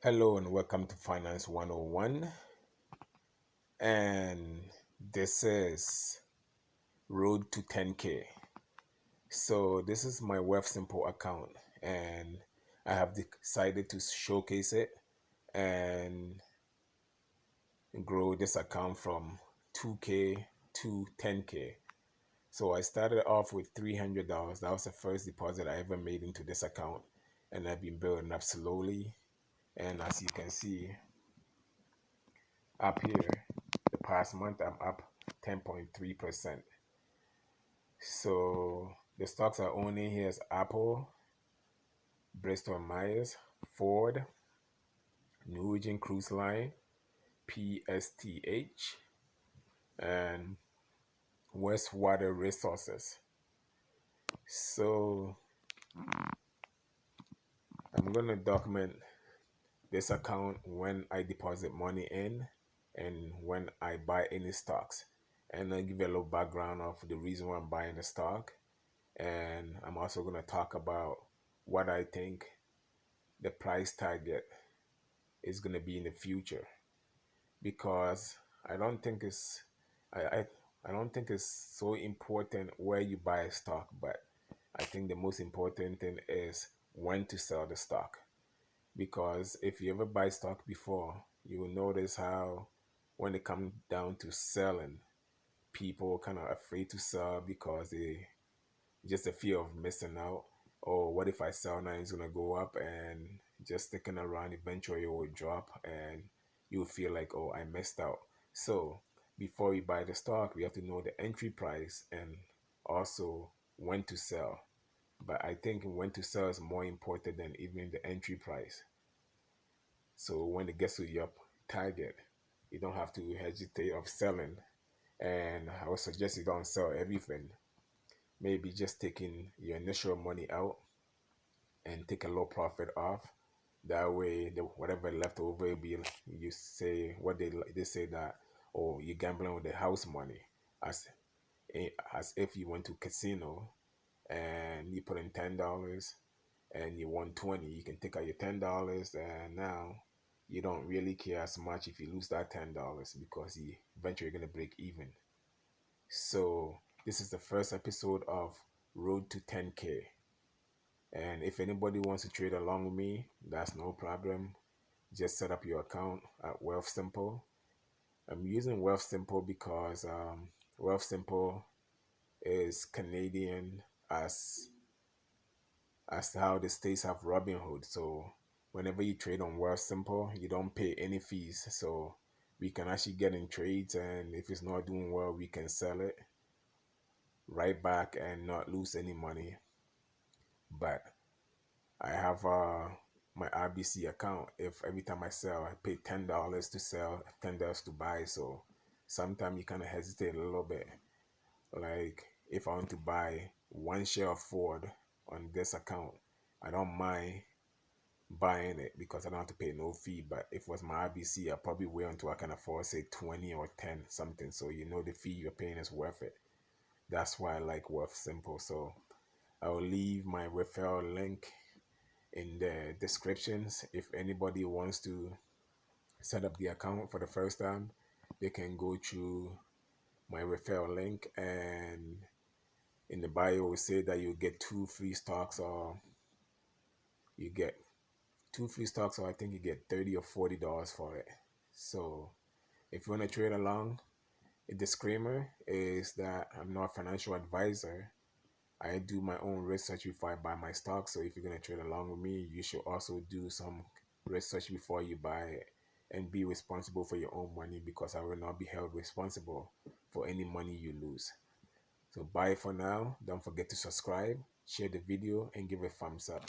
Hello and welcome to Finance 101. And this is Road to 10K. So, this is my Wealthsimple account, and I have decided to showcase it and grow this account from 2K to 10K. So, I started off with $300. That was the first deposit I ever made into this account, and I've been building up slowly. And as you can see, up here, the past month I'm up 10.3%. So the stocks I own in here is Apple, Bristol Myers, Ford, Norwegian Cruise Line, PSTH, and Westwater Resources. So I'm gonna document this account when I deposit money in and when I buy any stocks. And I'll give you a little background of the reason why I'm buying the stock. And I'm also going to talk about what I think the price target is going to be in the future, because I don't think it's I, I I don't think it's so important where you buy a stock, but I think the most important thing is when to sell the stock. Because if you ever buy stock before, you will notice how when it comes down to selling, people kind of afraid to sell because they just a fear of missing out. Or what if I sell now, it's gonna go up, and just sticking around, eventually it will drop and you feel like, oh, I missed out. So before we buy the stock, we have to know the entry price and also when to sell. But I think when to sell is more important than even the entry price. So when it gets to your target, you don't have to hesitate of selling. And I would suggest you don't sell everything. Maybe just taking your initial money out and take a low profit off. That way, whatever left over will be, you say what they say that, oh, you're gambling with the house money, as as if you went to casino and you put in $10 and you won 20. You can take out your $10, and now you don't really care as much if you lose that $10, because you eventually gonna break even. So this is the first episode of Road to 10K. And if anybody wants to trade along with me, that's no problem. Just set up your account at Wealthsimple. I'm using Wealthsimple because Wealthsimple is Canadian, as how the states have Robinhood. So whenever you trade on Wealthsimple, you don't pay any fees. So we can actually get in trades, and if it's not doing well, we can sell it right back and not lose any money. But I have my RBC account. If every time I sell, I pay $10 to sell, $10 to buy. So sometimes you kind of hesitate a little bit. Like if I want to buy one share of Ford on this account, I don't mind buying it because I don't have to pay no fee. But if it was my RBC, I probably wait until I can afford, say, 20 or 10 something. So you know the fee you're paying is worth it. That's why I like Wealthsimple. So I will leave my referral link in the descriptions. If anybody wants to set up the account for the first time, they can go through my referral link, and in the bio will say that you get two free stocks, or you get two free stocks, or I think you get $30 or $40 for it. So if you want to trade along, a disclaimer is that I'm not a financial advisor. I do my own research before I buy my stock. So if you're going to trade along with me, you should also do some research before you buy it, and be responsible for your own money, because I will not be held responsible for any money you lose. So bye for now. Don't forget to subscribe, share the video, and give a thumbs up.